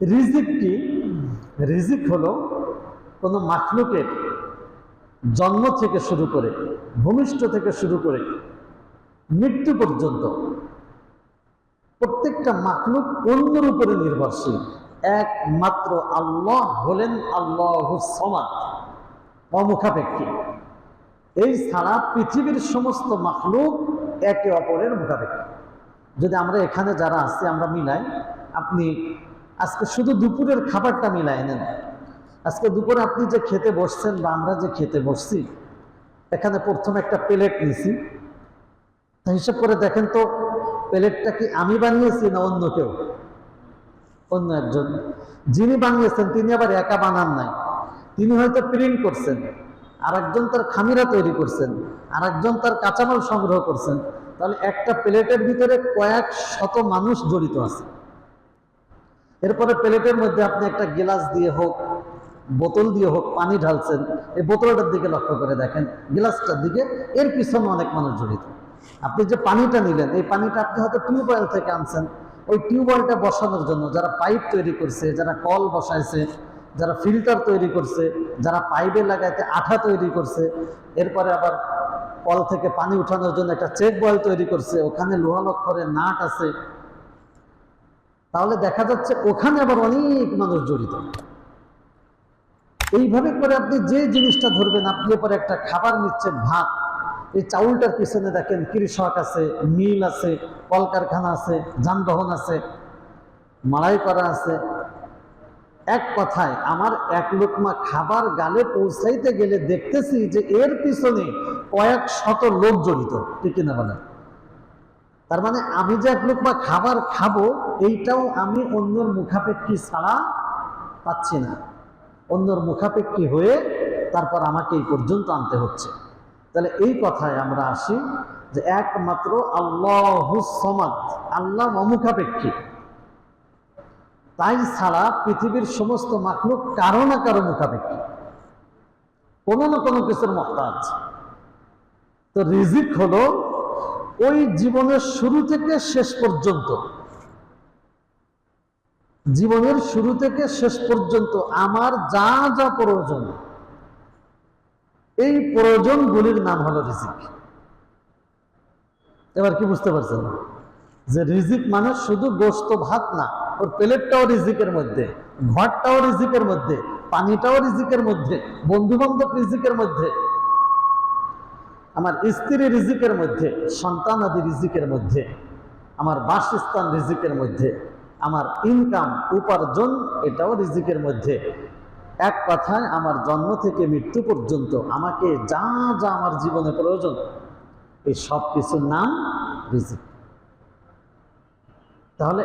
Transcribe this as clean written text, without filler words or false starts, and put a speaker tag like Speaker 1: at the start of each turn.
Speaker 1: রিজিক কি? রিজিক হলো কোনো মাখলুকের জন্ম থেকে শুরু করে, ভূমিষ্ঠ থেকে শুরু করে মৃত্যু পর্যন্ত প্রত্যেকটা মাখলুক অন্যের উপরে নির্ভরশীল। একমাত্র আল্লাহ হলেন আল্লাহুস সামাদ, অমুখাপেক্ষী। এই ছাড়া পৃথিবীর সমস্ত মাখলুক একে অপরের মুখাপেক্ষী। যদি আমরা এখানে যারা আছি আমরা মিলাই, আপনি আজকে শুধু দুপুরের খাবারটা মিলাই নেন। আজকে দুপুরে আপনি যে খেতে বসছেন বা আমরা যে খেতে বসছি, এখানে প্রথমে একটা প্লেট নিছি, হিসাব করে দেখেন তো প্লেটটা কি আমি বানিয়েছি না অন্য কেউ? অন্য একজন। যিনি বানিয়েছেন তিনি আবার একা বানান নাই, তিনি হয়তো প্রিন্ট করছেন, আর একজন তার খামিরা তৈরি করছেন, আর একজন তার কাঁচামাল সংগ্রহ করছেন। তাহলে একটা প্লেটের ভিতরে কয়েক শত মানুষ জড়িত আছে। এরপরে প্লেটের মধ্যে আপনি একটা গ্লাস দিয়ে হোক, বোতল দিয়ে হোক পানি ঢালছেন, এই বোতলটার দিকে লক্ষ্য করে দেখেন, গ্লাসটার দিকে, এর পিছনে অনেক মানুষ জড়িত। আপনি যে পানিটা নিলেন, এই পানিটা আপনি হয়তো টিউবওয়েল থেকে আনছেন, ওই টিউবওয়েলটা বসানোর জন্য যারা পাইপ তৈরি করছে, যারা কল বসাইছে, যারা ফিল্টার তৈরি করছে, যারা পাইপে লাগাইতে আঠা তৈরি করছে, এরপরে আবার কল থেকে পানি উঠানোর জন্য একটা চেক বয়েল তৈরি করছে, ওখানে লোহা লক্করের নাট আছে। তাহলে দেখা যাচ্ছে ওখানে আবার অনেক মানুষ জড়িত। এইভাবে করে আপনি যে জিনিসটা ধরবেন, আপনি পরে একটা খাবার নিচ্ছেন, ভাত, এই চাউলটার পিছনে দেখেন কৃষক আছে, মিল আছে, কলকারখানা আছে, যানবাহন আছে, মাড়াই করা আছে। এক কথায় আমার এক লোকমা খাবার গালে পৌঁছাইতে গেলে দেখতেছি যে এর পিছনে কয়েক শত লোক জড়িত, ঠিক না বলেন? তার মানে আমি যে এক লোকমা খাবার খাবো, এইটাও আমি অন্যর মুখাপেক্ষী ছাড়া পাচ্ছি না। অন্যর মুখাপেক্ষী হয়ে তারপর আমাকে এই পর্যন্ত আনতে হচ্ছে। তাহলে এই কথায় আমরা আসি যে একমাত্র আল্লাহুস সামাদ, আল্লাহ অমুখাপেক্ষী। তাই ছাড়া পৃথিবীর সমস্ত মাখলুক কারো না কারো মুখাপেক্ষী, কোনো না কোনো কিছুর মহতাজ। তো রিজিক হলো ওই জীবনের শুরু থেকে শেষ পর্যন্ত, জীবনের শুরু থেকে শেষ পর্যন্ত আমার যা যা প্রয়োজন, এই প্রয়োজনগুলির নাম হলো রিজিক। এবার কি বুঝতে পারছেন যে রিজিক মানে শুধু গোশত ভাত না, ওর প্লেটটাও রিজিকের মধ্যে, ঘরটাও রিজিকের মধ্যে, পানিটাও রিজিকের মধ্যে, বন্ধু বান্ধব রিজিকের মধ্যে, আমার স্ত্রী রিজিকের মধ্যে, সন্তান আদি রিজিকের মধ্যে, আমার বাসস্থান রিজিকের মধ্যে, আমার ইনকাম উপার্জন এটাও রিজিকের মধ্যে। এক কথায় আমার জন্ম থেকে মৃত্যু পর্যন্ত আমাকে যা যা আমার জীবনে প্রয়োজন, এই সব কিছুর নাম রিজিক। তাহলে